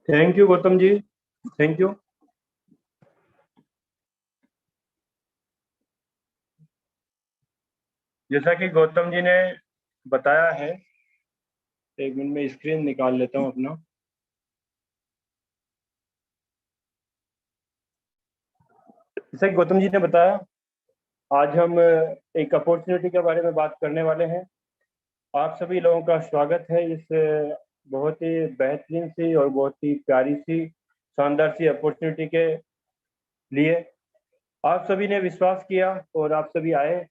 Thank you Gautam ji, thank you. जैसा कि गौतम जी ने बताया है, एक मिनट में स्क्रीन निकाल लेता हूँ अपना। जैसा कि गौतम जी ने बताया, आज हम एक अपॉर्चुनिटी के बारे में बात करने वाले हैं। आप सभी लोगों का स्वागत है इस बहुत ही बेहतरीन सी और बहुत ही प्यारी सी शानदार सी अपॉर्चुनिटी के लिए। आप सभी ने विश्वास किया और आप सभी आए,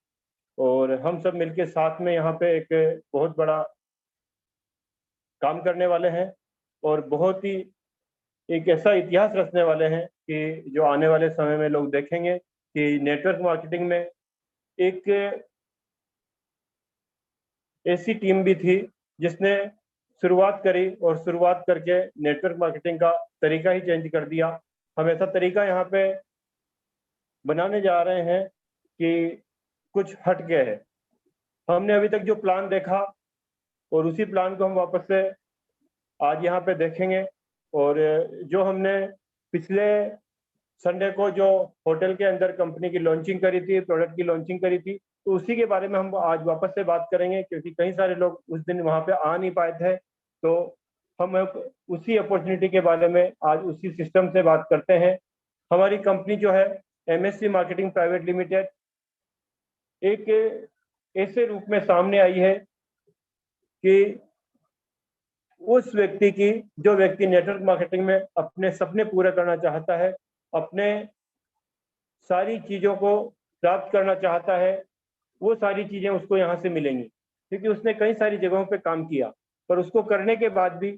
और हम सब मिलके साथ में यहाँ पे एक बहुत बड़ा काम करने वाले हैं, और बहुत ही एक ऐसा इतिहास रचने वाले हैं कि जो आने वाले समय में लोग देखेंगे कि नेटवर्क मार्केटिंग में एक ऐसी टीम भी थी जिसने शुरुआत करी, और शुरुआत करके नेटवर्क मार्केटिंग का तरीका ही चेंज कर दिया। हम ऐसा तरीका यहाँ पे बनाने जा रहे हैं कि कुछ हट गया है। हमने अभी तक जो प्लान देखा, और उसी प्लान को हम वापस से आज यहाँ पे देखेंगे। और जो हमने पिछले संडे को जो होटल के अंदर कंपनी की लॉन्चिंग करी थी, प्रोडक्ट की लॉन्चिंग करी थी, तो उसी के बारे में हम आज वापस से बात करेंगे, क्योंकि कई सारे लोग उस दिन वहाँ पे आ नहीं पाए थे। तो हम उसी अपॉर्चुनिटी के बारे में आज उसी सिस्टम से बात करते हैं। हमारी कंपनी जो है एमएससी मार्केटिंग प्राइवेट लिमिटेड, एक ऐसे रूप में सामने आई है कि उस व्यक्ति की, जो व्यक्ति नेटवर्क मार्केटिंग में अपने सपने पूरे करना चाहता है, अपने सारी चीज़ों को प्राप्त करना चाहता है, वो सारी चीज़ें उसको यहाँ से मिलेंगी, क्योंकि उसने कई सारी जगहों पे काम किया, पर उसको करने के बाद भी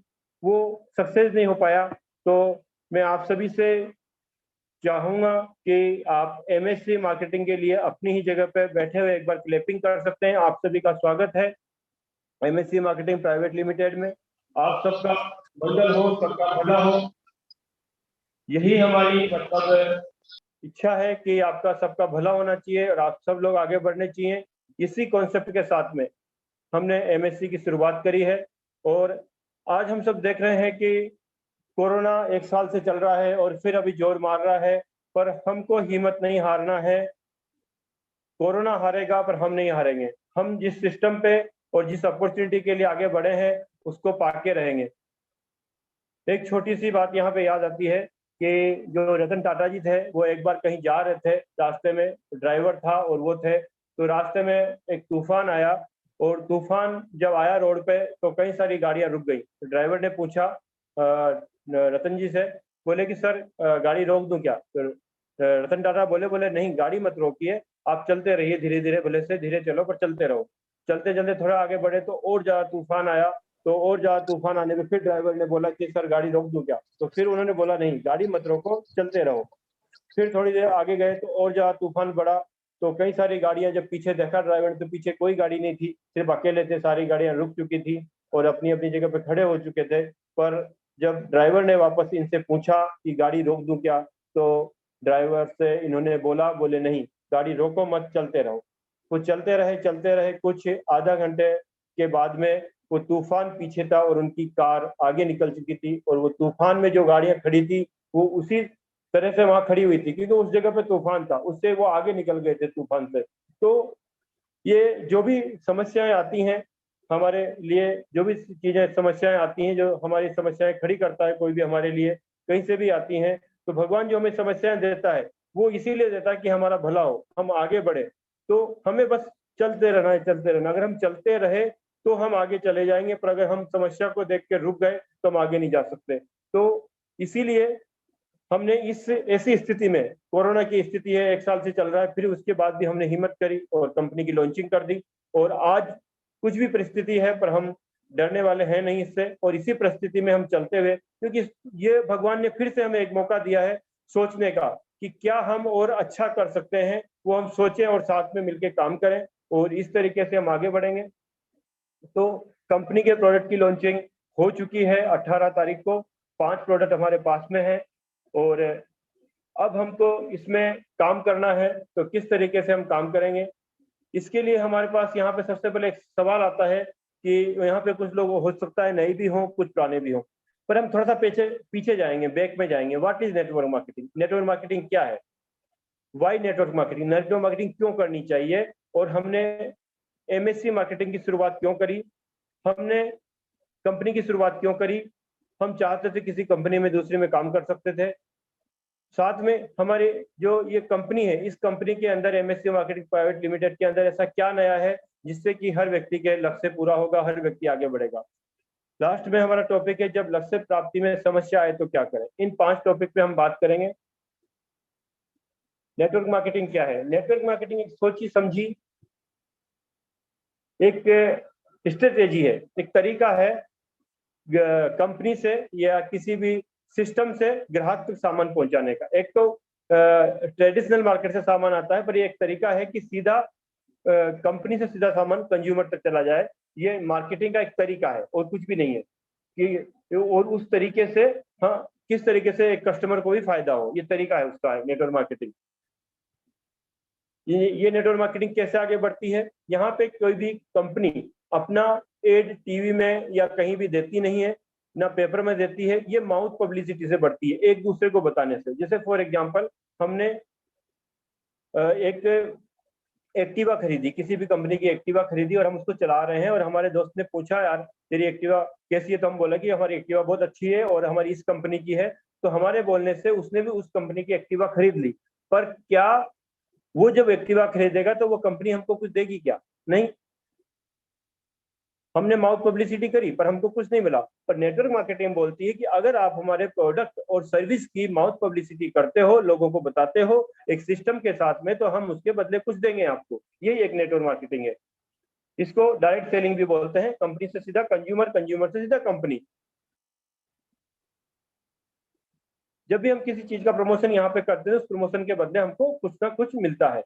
वो सक्सेस नहीं हो पाया। तो मैं आप सभी से चाहूँगा कि आप एमएससी मार्केटिंग के लिए अपनी ही जगह पे बैठे हुए एक बार क्लैपिंग कर सकते हैं। आप सभी का स्वागत है एमएससी मार्केटिंग प्राइवेट लिमिटेड में। आप सबका मंगल हो, सबका भला हो, यही हमारी मतलब इच्छा है कि आपका सबका भला होना चाहिए और आप सब लोग आगे बढ़ने चाहिए। इसी कॉन्सेप्ट के साथ में हमने एमएससी की शुरुआत करी है, और आज हम सब देख रहे हैं कि कोरोना एक साल से चल रहा है और फिर अभी जोर मार रहा है, पर हमको हिम्मत नहीं हारना है। कोरोना हारेगा पर हम नहीं हारेंगे। हम जिस सिस्टम पे और जिस अपॉर्चुनिटी के लिए आगे बढ़े हैं, उसको पाके रहेंगे। एक छोटी सी बात यहाँ पे याद आती है कि जो रतन टाटा जी थे, वो एक बार कहीं जा रहे थे, रास्ते में ड्राइवर था और वो थे, तो रास्ते में एक तूफान आया, और तूफान जब आया रोड पे तो कई सारी गाड़ियां रुक गई। तो ड्राइवर ने पूछा रतन जी से, बोले कि सर गाड़ी रोक दूं क्या? तो रतन टाटा बोले बोले नहीं, गाड़ी मत रोकिए, आप चलते रहिए, धीरे धीरे, भले से धीरे चलो पर चलते रहो। चलते चलते थोड़ा आगे बढ़े तो और ज्यादा तूफान आया। तो और ज्यादा तूफान आने पे फिर ड्राइवर ने बोला कि सर गाड़ी रोक दूं क्या? तो फिर उन्होंने बोला नहीं, गाड़ी मत रोको, चलते रहो। फिर थोड़ी देर आगे गए तो और ज्यादा तूफान बढ़ा, तो कई सारी गाड़ियां, जब पीछे देखा ड्राइवर ने तो पीछे कोई गाड़ी नहीं थी, सिर्फ अकेले थे, सारी गाड़ियां रुक चुकी थी और अपनी अपनी जगह पे खड़े हो चुके थे। पर जब ड्राइवर ने वापस इनसे पूछा कि गाड़ी रोक दूं क्या, तो ड्राइवर से इन्होंने बोला, बोले नहीं, गाड़ी रोको मत, चलते रहो। वो चलते रहे कुछ आधा घंटे के बाद में वो तूफान पीछे था और उनकी कार आगे निकल चुकी थी, और वो तूफान में जो गाड़ियां खड़ी थी वो उसी तरह से वहां खड़ी हुई थी, क्योंकि उस जगह पे तूफान था, उससे वो आगे निकल गए थे तूफान से। तो ये जो भी समस्याएं आती हैं हमारे लिए, जो भी चीजें समस्याएं आती हैं, जो हमारी समस्याएं खड़ी करता है कोई भी हमारे लिए, कहीं से भी आती हैं, तो भगवान जो हमें समस्याएं देता है वो इसीलिए देता है कि हमारा भला हो, हम आगे बढ़े। तो हमें बस चलते रहना है, चलते रहना। अगर हम चलते रहे तो हम आगे चले जाएंगे, पर अगर हम समस्या को देख के रुक गए तो हम आगे नहीं जा सकते। तो इसीलिए हमने इस ऐसी स्थिति में, कोरोना की स्थिति है, एक साल से चल रहा है, फिर उसके बाद भी हमने हिम्मत करी और कंपनी की लॉन्चिंग कर दी। और आज कुछ भी परिस्थिति है पर हम डरने वाले हैं नहीं इससे, और इसी परिस्थिति में हम चलते हुए, क्योंकि ये भगवान ने फिर से हमें एक मौका दिया है सोचने का कि क्या हम और अच्छा कर सकते हैं, वो हम सोचें और साथ में मिलकर काम करें, और इस तरीके से हम आगे बढ़ेंगे। तो कंपनी के प्रोडक्ट की लॉन्चिंग हो चुकी है 18 तारीख को। 5 प्रोडक्ट हमारे पास में है, और अब हमको इसमें काम करना है। तो किस तरीके से हम काम करेंगे, इसके लिए हमारे पास यहाँ पे सबसे पहले एक सवाल आता है कि यहाँ पे कुछ लोग हो सकता है नए भी हों, कुछ पुराने भी हों। पर हम थोड़ा सा पीछे जाएंगे, बैक में जाएंगे। What is network marketing? Network marketing क्या है? Why network marketing? Network marketing क्यों करनी चाहिए? और हमने एमएससी मार्केटिंग की शुरुआत क्यों करी? हमने कंपनी की शुरुआत क्यों करी? हम चाहते थे किसी कंपनी में दूसरी में काम कर सकते थे। साथ में हमारे जो ये कंपनी है, इस कंपनी के अंदर एमएससी मार्केटिंग प्राइवेट लिमिटेड के अंदर ऐसा क्या नया है जिससे कि हर व्यक्ति के लक्ष्य पूरा होगा, हर व्यक्ति आगे बढ़ेगा। लास्ट में हमारा टॉपिक है जब लक्ष्य प्राप्ति में समस्या आए तो क्या करें। इन 5 टॉपिक पे हम बात करेंगे। नेटवर्क मार्केटिंग क्या है? नेटवर्क मार्केटिंग एक सोची समझी एक स्ट्रेटेजी है, एक तरीका है कंपनी से या किसी भी सिस्टम से ग्राहक तक सामान पहुंचाने का। एक तो ट्रेडिशनल मार्केट से सामान आता है, पर ये एक तरीका है कि सीधा कंपनी से सीधा सामान कंज्यूमर तक चला जाए। ये मार्केटिंग का एक तरीका है और कुछ भी नहीं है कि और उस तरीके से हाँ किस तरीके से एक कस्टमर को भी फायदा हो, ये तरीका है उसका है नेटवर्क मार्केटिंग। ये नेटवर्क मार्केटिंग कैसे आगे बढ़ती है? यहाँ पे कोई भी कंपनी अपना एड टीवी में या कहीं भी देती नहीं है, ना पेपर में देती है। ये माउथ पब्लिसिटी से बढ़ती है, एक दूसरे को बताने से। जैसे फॉर एग्जांपल हमने एक एक्टिवा खरीदी, किसी भी कंपनी की एक्टिवा खरीदी और हम उसको चला रहे हैं और हमारे दोस्त ने पूछा यार तेरी एक्टिवा कैसी है? तो हम बोला कि हमारी एक्टिवा बहुत अच्छी है और हमारी इस कंपनी की है। तो हमारे बोलने से उसने भी उस कंपनी की एक्टिवा खरीद ली। पर क्या वो जब एक्टिवा खरीदेगा तो वो कंपनी हमको कुछ देगी क्या? नहीं। हमने माउथ पब्लिसिटी करी पर हमको कुछ नहीं मिला। पर नेटवर्क मार्केटिंग बोलती है कि अगर आप हमारे प्रोडक्ट और सर्विस की माउथ पब्लिसिटी करते हो, लोगों को बताते हो एक सिस्टम के साथ में, तो हम उसके बदले कुछ देंगे आपको। यही एक नेटवर्क मार्केटिंग है। इसको डायरेक्ट सेलिंग भी बोलते हैं, कंपनी से सीधा कंज्यूमर, कंज्यूमर से सीधा कंपनी। जब भी हम किसी चीज का प्रमोशन यहाँ पे करते हैं, उस प्रमोशन के बदले हमको कुछ ना कुछ मिलता है।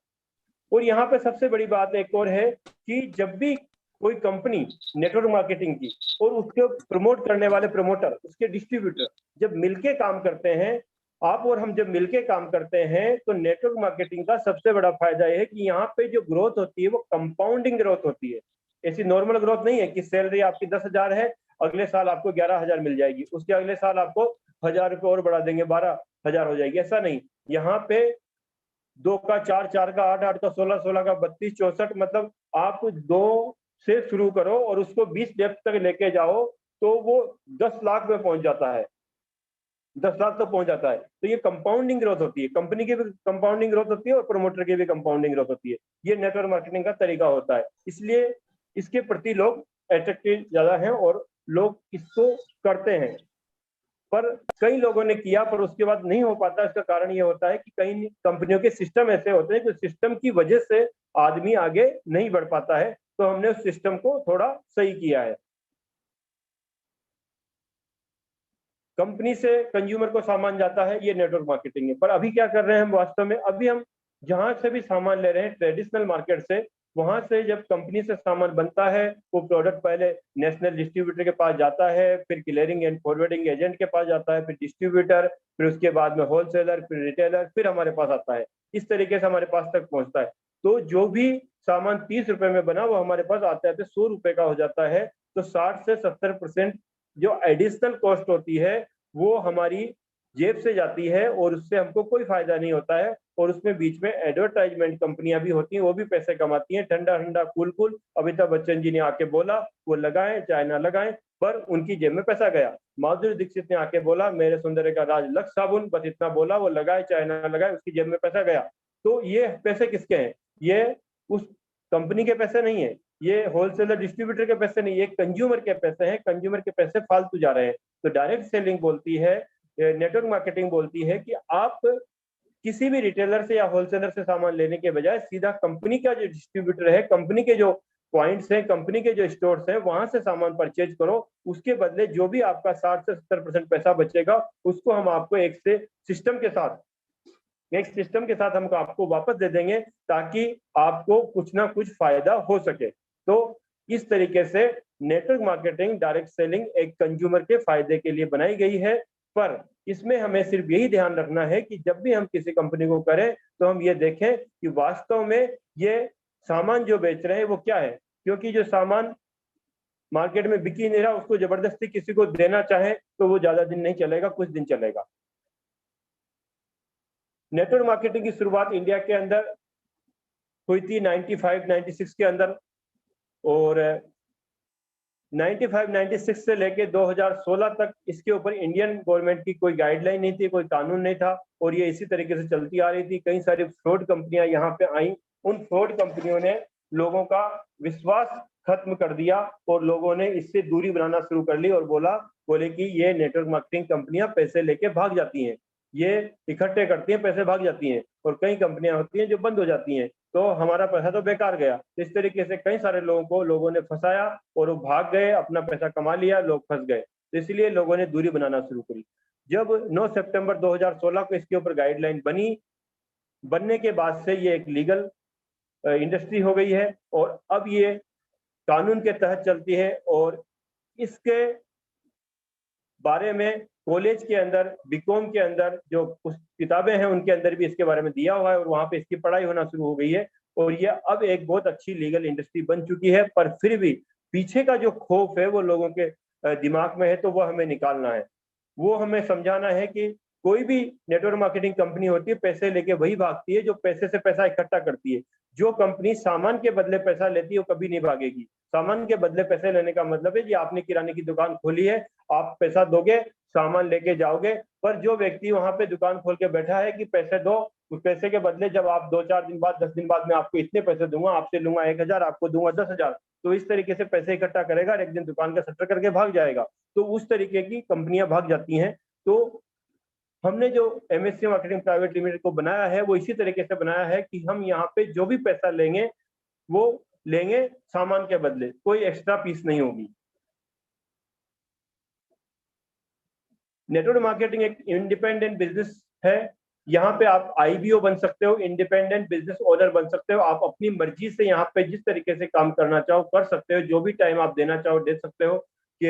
और यहाँ पे सबसे बड़ी बात एक और है कि जब भी कोई कंपनी नेटवर्क मार्केटिंग की और उसके प्रमोट करने वाले प्रमोटर, उसके डिस्ट्रीब्यूटर जब मिलके काम करते हैं, आप और हम जब मिलके काम करते हैं, तो नेटवर्क मार्केटिंग का सबसे बड़ा फायदा यह है कि यहाँ पे जो ग्रोथ होती है वो कंपाउंडिंग ग्रोथ होती है। ऐसी नॉर्मल ग्रोथ नहीं है कि सैलरी आपकी 10,000 है, अगले साल आपको 11,000 मिल जाएगी, उसके अगले साल आपको 1,000 रुपये और बढ़ा देंगे, 12,000 हो जाएगी। ऐसा नहीं। यहाँ पे 2 का 4, 4 का 8, 8 का 16, 16 का 32, 64, मतलब आप 2 से शुरू करो और उसको 20 डेप्थ तक लेके जाओ तो वो 10 लाख में पहुंच जाता है, 10 लाख तक पहुंच जाता है। तो ये कंपाउंडिंग ग्रोथ होती है, कंपनी की भी कंपाउंडिंग ग्रोथ होती है और प्रमोटर की भी कंपाउंडिंग ग्रोथ होती है। ये नेटवर्क मार्केटिंग का तरीका होता है, इसलिए इसके प्रति लोग अट्रैक्टिव ज्यादा हैं और लोग इसको करते हैं। पर कई लोगों ने किया पर उसके बाद नहीं हो पाता। इसका कारण ये होता है कि कई कंपनियों के सिस्टम ऐसे होते हैं कि सिस्टम की वजह से आदमी आगे नहीं बढ़ पाता है, तो हमने उस सिस्टम को थोड़ा सही किया है। कंपनी से कंज्यूमर को सामान जाता है, ये नेटवर्क मार्केटिंग है। पर अभी क्या कर रहे हैं हम वास्तव में? अभी हम जहां से भी सामान ले रहे हैं ट्रेडिशनल मार्केट से, वहां से जब कंपनी से सामान बनता है, वो प्रोडक्ट पहले नेशनल डिस्ट्रीब्यूटर के पास जाता है, फिर क्लियरिंग एंड फॉरवर्डिंग एजेंट के पास जाता है, फिर डिस्ट्रीब्यूटर, फिर उसके बाद में होलसेलर, फिर रिटेलर, फिर हमारे पास आता है। इस तरीके से हमारे पास तक पहुंचता है। तो जो भी सामान 30 रुपए में बना वो हमारे पास आते आते 100 रुपए का हो जाता है। तो 60 से 70% जो एडिशनल कॉस्ट होती है वो हमारी जेब से जाती है और उससे हमको कोई फायदा नहीं होता है। और उसमें बीच में एडवर्टाइजमेंट कंपनियां भी होती हैं, वो भी पैसे कमाती हैं। ठंडा ठंडा कूल कूल अमिताभ बच्चन जी ने आके बोला, वो लगाएं चाहे ना लगाएं, पर उनकी जेब में पैसा गया। माधुरी दीक्षित ने आके बोला मेरे सौंदर्य का राज लक्स साबुन, बस इतना बोला, वो लगाए चाहे ना लगाए, उसकी जेब में पैसा गया। तो ये पैसे किसके हैं? ये उस कंपनी के पैसे नहीं है, ये होलसेलर डिस्ट्रीब्यूटर के पैसे नहीं, ये कंज्यूमर के पैसे हैं। कंज्यूमर के पैसे फालतू जा रहे हैं। तो डायरेक्ट सेलिंग बोलती है, नेटवर्क मार्केटिंग बोलती है कि आप किसी भी रिटेलर से या होलसेलर से सामान लेने के बजाय सीधा कंपनी का जो डिस्ट्रीब्यूटर है, कंपनी के जो पॉइंट्स हैं, कंपनी के जो स्टोर्स हैं, वहां से सामान परचेज करो। उसके बदले जो भी आपका 60 से 70% पैसा बचेगा उसको हम आपको एक सिस्टम के साथ हम आपको वापस दे देंगे, ताकि आपको कुछ ना कुछ फायदा हो सके। तो इस तरीके से नेटवर्क मार्केटिंग, डायरेक्ट सेलिंग एक कंज्यूमर के फायदे के लिए बनाई गई है। पर इसमें हमें सिर्फ यही ध्यान रखना है कि जब भी हम किसी कंपनी को करें तो हम ये देखें कि वास्तव में ये सामान जो बेच रहे हैं वो क्या है। क्योंकि जो सामान मार्केट में बिक ही नहीं रहा, उसको जबरदस्ती किसी को देना चाहे तो वो ज्यादा दिन नहीं चलेगा, कुछ दिन चलेगा। नेटवर्क मार्केटिंग की शुरुआत इंडिया के अंदर हुई थी 95-96 के अंदर, और 95-96 से लेके 2016 तक इसके ऊपर इंडियन गवर्नमेंट की कोई गाइडलाइन नहीं थी, कोई कानून नहीं था, और ये इसी तरीके से चलती आ रही थी। कई सारी फ्रॉड कंपनियां यहाँ पे आई, उन फ्रॉड कंपनियों ने लोगों का विश्वास खत्म कर दिया और लोगों ने इससे दूरी बनाना शुरू कर ली और बोले कि ये नेटवर्क मार्केटिंग कंपनियां पैसे लेके भाग जाती हैं, ये इकट्ठे करती हैं, पैसे भाग जाती हैं, और कई कंपनियां होती हैं जो बंद हो जाती हैं, तो हमारा पैसा तो बेकार गया। इस तरीके से कई सारे लोगों ने फंसाया और वो भाग गए, अपना पैसा कमा लिया, लोग फंस गए। तो इसलिए लोगों ने दूरी बनाना शुरू करी। जब 9 सितंबर 2016 को इसके ऊपर गाइडलाइन बनने के बाद से ये एक लीगल इंडस्ट्री हो गई है, और अब ये कानून के तहत चलती है, और इसके बारे में कॉलेज के अंदर, बीकॉम के अंदर जो कुछ किताबें हैं उनके अंदर भी इसके बारे में दिया हुआ है, और वहां पे इसकी पढ़ाई होना शुरू हो गई है, और ये अब एक बहुत अच्छी लीगल इंडस्ट्री बन चुकी है। पर फिर भी पीछे का जो खौफ है वो लोगों के दिमाग में है, तो वो हमें निकालना है। वो हमें समझाना है कि कोई भी नेटवर्क मार्केटिंग कंपनी होती है, पैसे लेके वही भागती है जो पैसे से पैसा इकट्ठा करती है। जो कंपनी सामान के बदले पैसा लेती है वो कभी नहीं भागेगी। सामान के बदले पैसे लेने का मतलब है कि आपने किराने की दुकान खोली है, आप पैसा दोगे, सामान लेके जाओगे, पर जो व्यक्ति वहां पे दुकान खोल के बैठा है कि पैसे दो, उस पैसे के बदले जब आप 2-4 दिन बाद, 10 दिन बाद मैं आपको इतने पैसे दूंगा, आपसे लूंगा 1000, आपको दूंगा 10,000, तो इस तरीके से पैसे इकट्ठा करेगा और एक दिन दुकान का शटर करके भाग जाएगा। तो उस तरीके की कंपनियां भाग जाती हैं। तो हमने जो एमएससी मार्केटिंग प्राइवेट लिमिटेड को बनाया है वो इसी तरीके से बनाया है कि हम यहाँ पे जो भी पैसा लेंगे वो लेंगे सामान के बदले, कोई एक्स्ट्रा फीस नहीं होगी। नेटवर्क मार्केटिंग एक इंडिपेंडेंट बिजनेस है। यहाँ पे आप आईबीओ बन सकते हो, इंडिपेंडेंट बिजनेस ओनर बन सकते हो। आप अपनी मर्जी से यहाँ पे जिस तरीके से काम करना चाहो कर सकते हो, जो भी टाइम आप देना चाहो दे सकते हो। कि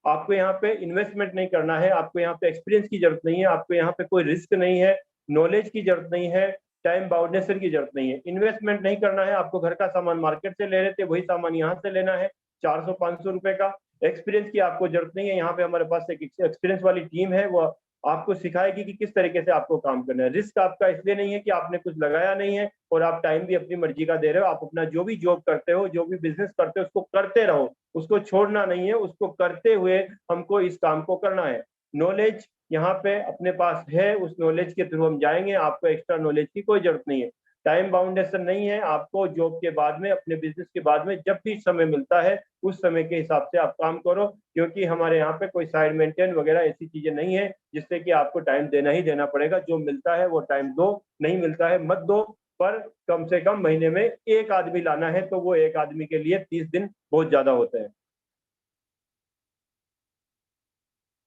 आपको यहाँ पे इन्वेस्टमेंट नहीं करना है, आपको यहाँ पे एक्सपीरियंस की जरूरत नहीं है, आपको यहाँ पे कोई रिस्क नहीं है, नॉलेज की जरूरत नहीं है, टाइम बाउंडेशन की जरूरत नहीं है, इन्वेस्टमेंट नहीं करना है। आपको घर का सामान मार्केट से ले रहे थे, वही सामान यहाँ से लेना है 400-500 रुपए का। एक्सपीरियंस की आपको जरूरत नहीं है, यहाँ पे हमारे पास एक एक्सपीरियंस वाली टीम है, वो आपको सिखाएगी कि किस तरीके से आपको काम करना है। रिस्क आपका इसलिए नहीं है कि आपने कुछ लगाया नहीं है, और आप टाइम भी अपनी मर्जी का दे रहे हो। आप अपना जो भी जॉब करते हो, जो भी बिजनेस करते हो, उसको करते रहो, उसको छोड़ना नहीं है, उसको करते हुए हमको इस काम को करना है। नॉलेज यहाँ पे अपने पास है, उस नॉलेज के थ्रू हम जाएंगे, आपको एक्स्ट्रा नॉलेज की कोई जरूरत नहीं है। टाइम बाउंडेशन नहीं है, आपको जॉब के बाद में, अपने बिजनेस के बाद में जब भी समय मिलता है उस समय के हिसाब से आप काम करो, क्योंकि हमारे यहाँ पे कोई साइड मेंटेन वगैरह ऐसी चीजें नहीं है जिससे कि आपको टाइम देना ही देना पड़ेगा। जो मिलता है वो टाइम दो, नहीं मिलता है मत दो, पर कम से कम महीने में एक आदमी लाना है, तो वो एक आदमी के लिए 30 दिन बहुत ज्यादा होते हैं।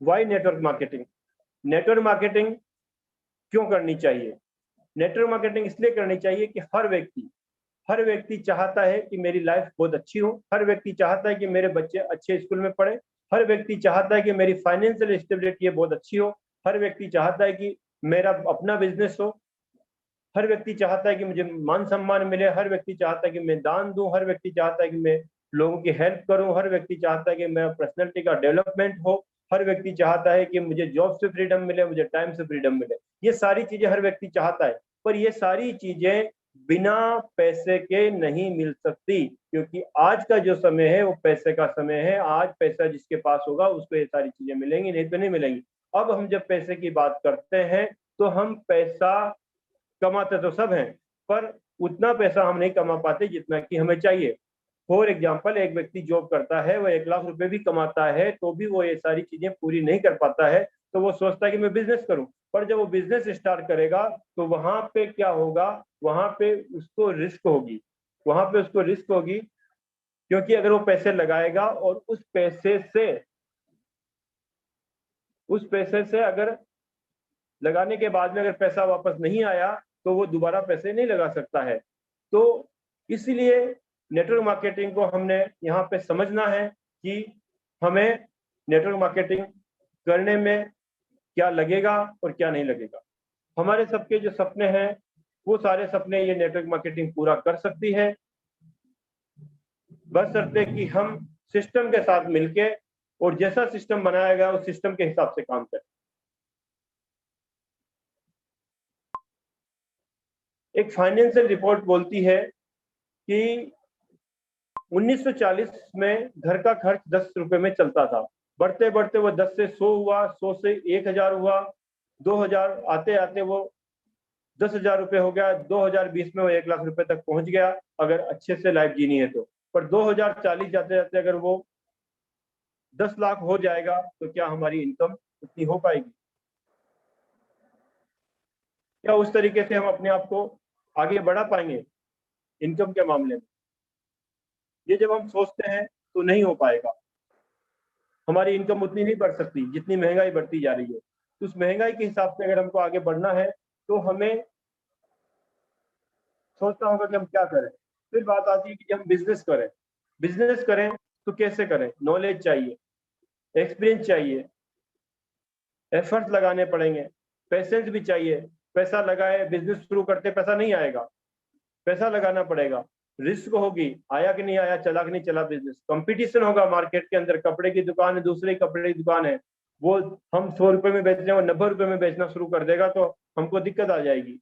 Why network marketing? Network marketing क्यों करनी चाहिए? नेटवर्क मार्केटिंग इसलिए करनी चाहिए कि हर व्यक्ति चाहता है कि मेरी लाइफ बहुत अच्छी हो, हर व्यक्ति चाहता है कि मेरे बच्चे अच्छे स्कूल में पढ़े, हर व्यक्ति चाहता है कि मेरी फाइनेंशियल स्टेबिलिटी बहुत अच्छी हो, हर व्यक्ति चाहता है कि मेरा अपना बिजनेस हो, हर व्यक्ति चाहता है कि मुझे मान सम्मान मिले, हर व्यक्ति चाहता है कि मैं दान दूं, हर व्यक्ति चाहता है कि मैं लोगों की हेल्प करूं, हर व्यक्ति चाहता है कि मेरा पर्सनैलिटी का डेवलपमेंट हो, हर व्यक्ति चाहता है कि मुझे जॉब से फ्रीडम मिले, मुझे टाइम से फ्रीडम मिले। ये सारी चीजें हर व्यक्ति चाहता है, पर ये सारी चीजें बिना पैसे के नहीं मिल सकती, क्योंकि आज का जो समय है वो पैसे का समय है। आज पैसा जिसके पास होगा उसको ये सारी चीजें मिलेंगी, नहीं तो नहीं मिलेंगी। अब हम जब पैसे की बात करते हैं तो हम पैसा कमाते तो सब हैं, पर उतना पैसा हम नहीं कमा पाते जितना कि हमें चाहिए। फॉर एग्जाम्पल, एक व्यक्ति जॉब करता है, वो 1 लाख रुपए भी कमाता है, तो भी वो ये सारी चीजें पूरी नहीं कर पाता है, तो वो सोचता है कि मैं बिजनेस करूं। पर जब वो बिजनेस स्टार्ट करेगा तो वहां पे क्या होगा, वहां पे उसको रिस्क होगी, क्योंकि अगर वो पैसे लगाएगा और उस पैसे से अगर लगाने के बाद में अगर पैसा वापस नहीं आया तो वो दोबारा पैसे नहीं लगा सकता है। तो इसलिए नेटवर्क मार्केटिंग को हमने यहाँ पे समझना है कि हमें नेटवर्क मार्केटिंग करने में क्या लगेगा और क्या नहीं लगेगा। हमारे सबके जो सपने हैं वो सारे सपने ये नेटवर्क मार्केटिंग पूरा कर सकती है, बशर्ते कि हम सिस्टम के साथ मिलके, और जैसा सिस्टम बनाया गया उस सिस्टम के हिसाब से काम करें। एक फाइनेंशियल रिपोर्ट बोलती है कि 1940 में घर का खर्च 10 रुपए में चलता था, बढ़ते बढ़ते वो 10 से 100 हुआ, 100 से 1000 हुआ, 2000 आते आते वो 10,000 रुपए हो गया, 2020 में वो 1 लाख रुपए तक पहुंच गया अगर अच्छे से लाइफ जीनी है तो। पर 2040 जाते जाते अगर वो 10 लाख हो जाएगा तो क्या हमारी इनकम उतनी हो पाएगी? क्या उस तरीके से हम अपने आप को आगे बढ़ा पाएंगे इनकम के मामले में? ये जब हम सोचते हैं तो नहीं हो पाएगा। हमारी इनकम उतनी नहीं बढ़ सकती जितनी महंगाई बढ़ती जा रही है। तो उस महंगाई के हिसाब से अगर हमको आगे बढ़ना है तो हमें सोचना होगा कि हम क्या करें। फिर बात आती है कि हम बिजनेस करें। बिजनेस करें तो कैसे करें? नॉलेज चाहिए, एक्सपीरियंस चाहिए, एफर्ट लगाने पड़ेंगे, पेशेंस भी चाहिए। पैसा लगाए बिजनेस शुरू करते पैसा नहीं आएगा, पैसा लगाना पड़ेगा, रिस्क होगी, आया कि नहीं आया, चला कि नहीं चला बिजनेस, कंपटीशन होगा मार्केट के अंदर। कपड़े की दुकान है, दूसरी कपड़े की दुकान है, वो हम 100 रुपए में बेच रहे हैं, वो 90 रुपए में बेचना शुरू कर देगा तो हमको दिक्कत आ जाएगी।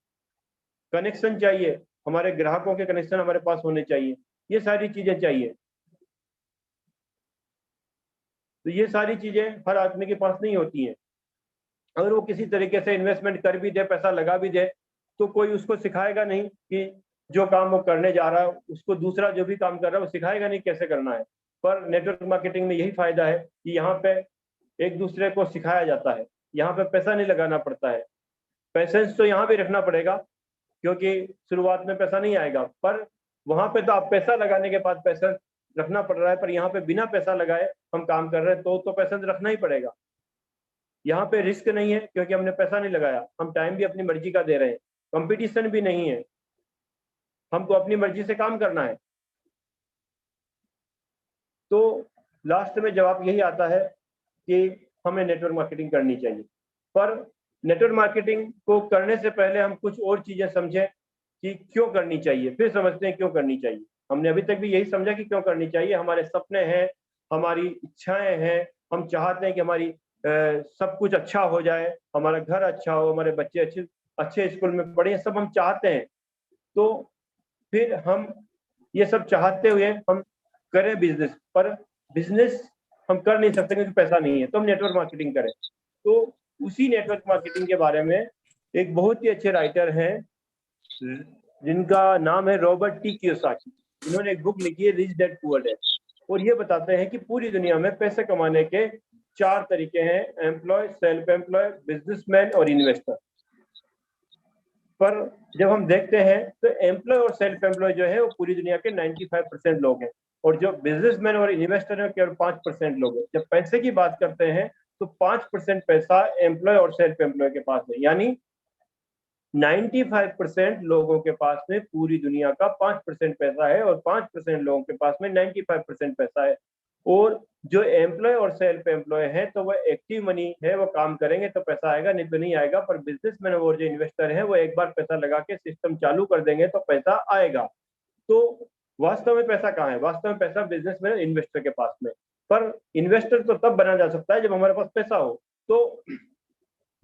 कनेक्शन चाहिए, हमारे ग्राहकों के कनेक्शन हमारे पास होने चाहिए, ये सारी चीजें चाहिए। तो ये सारी चीजें हर आदमी के पास नहीं होती हैं। अगर वो किसी तरीके से इन्वेस्टमेंट कर भी दे, पैसा लगा भी दे, तो कोई उसको सिखाएगा नहीं कि जो काम वो करने जा रहा है उसको दूसरा जो भी काम कर रहा है वो सिखाएगा नहीं कैसे करना है। पर नेटवर्क मार्केटिंग में यही फायदा है कि यहाँ पे एक दूसरे को सिखाया जाता है, यहाँ पे पैसा नहीं लगाना पड़ता है। पैसेंस तो यहाँ भी रखना पड़ेगा क्योंकि शुरुआत में पैसा नहीं आएगा, पर वहां पे तो आप पैसा लगाने के बाद पैसा रखना पड़ रहा है, पर यहाँ पे बिना पैसा लगाए हम काम कर रहे हैं तो पैसा रखना ही पड़ेगा। यहाँ पे रिस्क नहीं है क्योंकि हमने पैसा नहीं लगाया, हम टाइम भी अपनी मर्जी का दे रहे हैं, कंपटीशन भी नहीं है, हमको अपनी मर्जी से काम करना है। तो लास्ट में जवाब यही आता है कि हमें नेटवर्क मार्केटिंग करनी चाहिए। पर नेटवर्क मार्केटिंग को करने से पहले हम कुछ और चीजें समझें कि क्यों करनी चाहिए, फिर समझते हैं क्यों करनी चाहिए। हमने अभी तक भी यही समझा कि क्यों करनी चाहिए। हमारे सपने हैं, हमारी इच्छाएं हैं, हम चाहते हैं कि हमारी सब कुछ अच्छा हो जाए, हमारा घर अच्छा हो, हमारे बच्चे अच्छे अच्छे स्कूल में पढ़े, सब हम चाहते हैं। तो फिर हम ये सब चाहते हुए हम करें बिजनेस, पर बिजनेस हम कर नहीं सकते क्योंकि पैसा नहीं है, तो हम नेटवर्क मार्केटिंग करें। तो उसी नेटवर्क मार्केटिंग के बारे में एक बहुत ही अच्छे राइटर हैं जिनका नाम है रॉबर्ट टी कियोसाकी। इन्होंने एक बुक लिखी है रिच डैड पुअर डैड, और ये बताते हैं कि पूरी दुनिया में पैसे कमाने के 4 तरीके हैं: एम्प्लॉय, सेल्फ एम्प्लॉय, बिजनेसमैन और इन्वेस्टर। पर जब हम देखते हैं तो एम्प्लॉय और सेल्फ एम्प्लॉय जो है वो पूरी दुनिया के 95% लोग हैं, और जो बिजनेसमैन और इन्वेस्टर है केवल 5% लोग हैं। जब पैसे की बात करते हैं तो 5% पैसा एम्प्लॉय और सेल्फ एम्प्लॉय के पास है, यानी 95% लोगों के पास में पूरी दुनिया का 5% पैसा है, और 5% लोगों के पास में 95% पैसा है। और जो एम्प्लॉय और सेल्फ एम्प्लॉय है तो वो एक्टिव मनी है, वो काम करेंगे तो पैसा आएगा, नहीं तो नहीं आएगा। पर बिजनेसमैन और जो इन्वेस्टर है वो एक बार पैसा लगा के सिस्टम चालू कर देंगे तो पैसा आएगा। तो वास्तव में पैसा कहाँ है? वास्तव में पैसा बिजनेसमैन और इन्वेस्टर के पास में। पर इन्वेस्टर तो तब बना जा सकता है जब हमारे पास पैसा हो। तो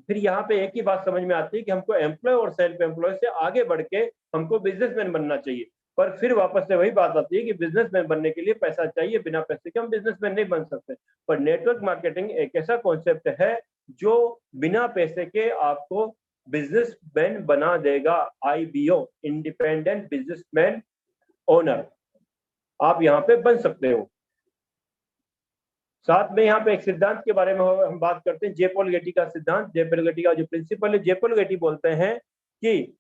फिर यहाँ पे एक ही बात समझ में आती है कि हमको एम्प्लॉय और सेल्फ एम्प्लॉय से आगे बढ़ के हमको बिजनेसमैन बनना चाहिए। पर फिर वापस से वही बात आती है कि बिजनेसमैन बनने के लिए पैसा चाहिए, बिना पैसे के हम बिजनेसमैन नहीं बन सकते। पर नेटवर्क मार्केटिंग एक ऐसा कॉन्सेप्ट है जो बिना पैसे के आपको बिजनेसमैन बना देगा। IBO, इंडिपेंडेंट बिजनेसमैन ओनर, आप यहाँ पे बन सकते हो। साथ में यहाँ पे एक सिद्धांत के बारे में हम बात करते हैं, जे पॉल गेटी का सिद्धांत। जे पॉल गेटी का जो प्रिंसिपल है, जे पॉल गेटी बोलते हैं कि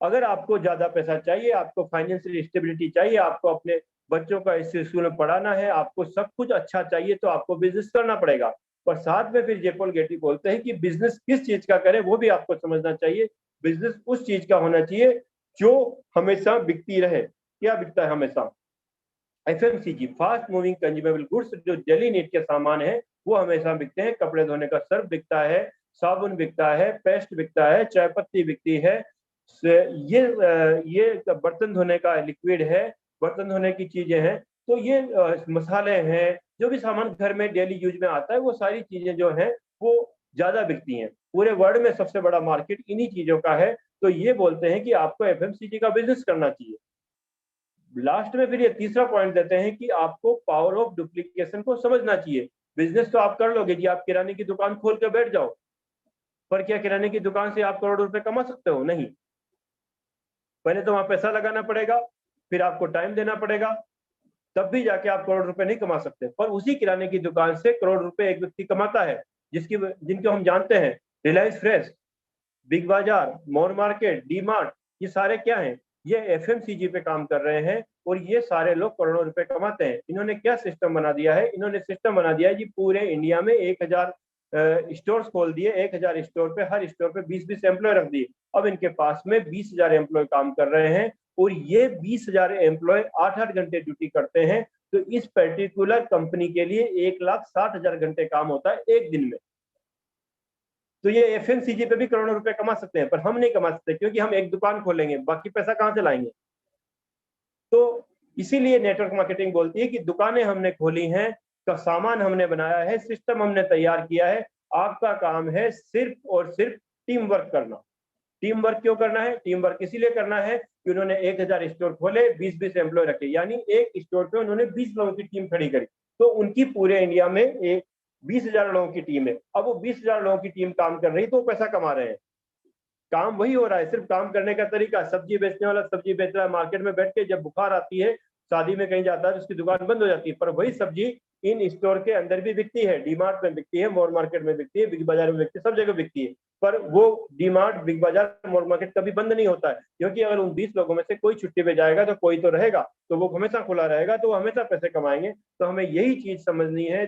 अगर आपको ज्यादा पैसा चाहिए, आपको फाइनेंशियल स्टेबिलिटी चाहिए, आपको अपने बच्चों का इस स्कूल में पढ़ाना है, आपको सब कुछ अच्छा चाहिए, तो आपको बिजनेस करना पड़ेगा। पर साथ में फिर जे पॉल गेटी बोलते हैं कि बिजनेस किस चीज का करें वो भी आपको समझना चाहिए। बिजनेस उस चीज का होना चाहिए जो हमेशा बिकती रहे। क्या बिकता है हमेशा? FMCG, fast moving consumable goods, जो डेली नीड के सामान है वो हमेशा बिकते हैं। कपड़े धोने का सर्फ बिकता है, साबुन बिकता है, पेस्ट बिकता है, चाय पत्ती बिकती है, ये बर्तन धोने का लिक्विड है, बर्तन धोने की चीजें हैं, तो ये मसाले हैं, जो भी सामान घर में डेली यूज में आता है, वो सारी चीजें जो हैं वो ज्यादा बिकती हैं। पूरे वर्ल्ड में सबसे बड़ा मार्केट इन्हीं चीजों का है। तो ये बोलते हैं कि आपको एफएमसीजी का बिजनेस करना चाहिए। लास्ट में फिर ये तीसरा पॉइंट देते हैं कि आपको पावर ऑफ डुप्लीकेशन को समझना चाहिए। बिजनेस तो आप कर लोगे जी, आप किराने की दुकान खोल के बैठ जाओ, पर क्या किराने की दुकान से आप करोड़ों रुपए कमा सकते हो? नहीं। पहले तो वहां पैसा लगाना पड़ेगा, फिर आपको टाइम देना पड़ेगा, तब भी जाके आप करोड़ रुपए नहीं कमा सकते। पर उसी किराने की दुकान से करोड़ रुपए एक व्यक्ति कमाता है, जिनको हम जानते हैं, रिलायंस फ्रेश, बिग बाजार, मोर मार्केट, डी मार्ट, ये सारे क्या हैं? ये एफएमसीजी पे काम कर रहे हैं, और ये सारे लोग करोड़ों रुपए कमाते हैं। इन्होंने क्या सिस्टम बना दिया है? इन्होंने सिस्टम बना दिया है जी, पूरे इंडिया में 1000 स्टोर्स खोल दिए। 1000 स्टोर पे, हर स्टोर पे 20-20 एम्प्लॉय रख दिए। अब इनके पास में 20,000 एम्प्लॉय काम कर रहे हैं, और ये 20,000 एम्प्लॉय 8-8 घंटे ड्यूटी करते हैं। तो इस पर्टिकुलर कंपनी के लिए 1,60,000 घंटे काम होता है एक दिन में। तो ये एफएमसीजी पे भी करोड़ों रुपए कमा सकते हैं, पर हम नहीं कमा सकते, क्योंकि हम एक दुकान खोलेंगे, बाकी पैसा कहां से लाएंगे? तो इसीलिए नेटवर्क मार्केटिंग बोलती है कि दुकानें हमने खोली हैं, का सामान हमने बनाया है, सिस्टम हमने तैयार किया है, आपका काम है सिर्फ और सिर्फ टीम वर्क करना। टीम वर्क क्यों करना है? टीम वर्क इसीलिए करना है कि उन्होंने 1000 स्टोर खोले, 20-20 एम्प्लॉय रखे, यानी एक स्टोर पे उन्होंने 20 लोगों की टीम खड़ी करी। तो उनकी पूरे इंडिया में एक 20,000 लोगों की टीम है। अब वो 20,000 लोगों की टीम काम कर रही, तो वो पैसा कमा रहे हैं। काम वही हो रहा है, सिर्फ काम करने का तरीका। सब्जी बेचने वाला सब्जी बेच रहा है मार्केट में बैठ के, जब बुखार आती है, शादी में कहीं जाता है, तो उसकी दुकान बंद हो जाती है, पर वही सब्जी इन स्टोर के अंदर भी बिकती है, डी मार्ट में बिकती है, मोर मार्केट में बिकती है, बिग बाजार में बिकती है, सब जगह बिकती है। पर वो डी मार्ट, बिग बाजार, मोर मार्केट कभी बंद नहीं होता है, क्योंकि अगर उन 20 लोगों में से कोई छुट्टी पे जाएगा तो कोई तो रहेगा, तो वो हमेशा खुला रहेगा, तो वो हमेशा पैसे कमाएंगे। तो हमें यही चीज समझनी है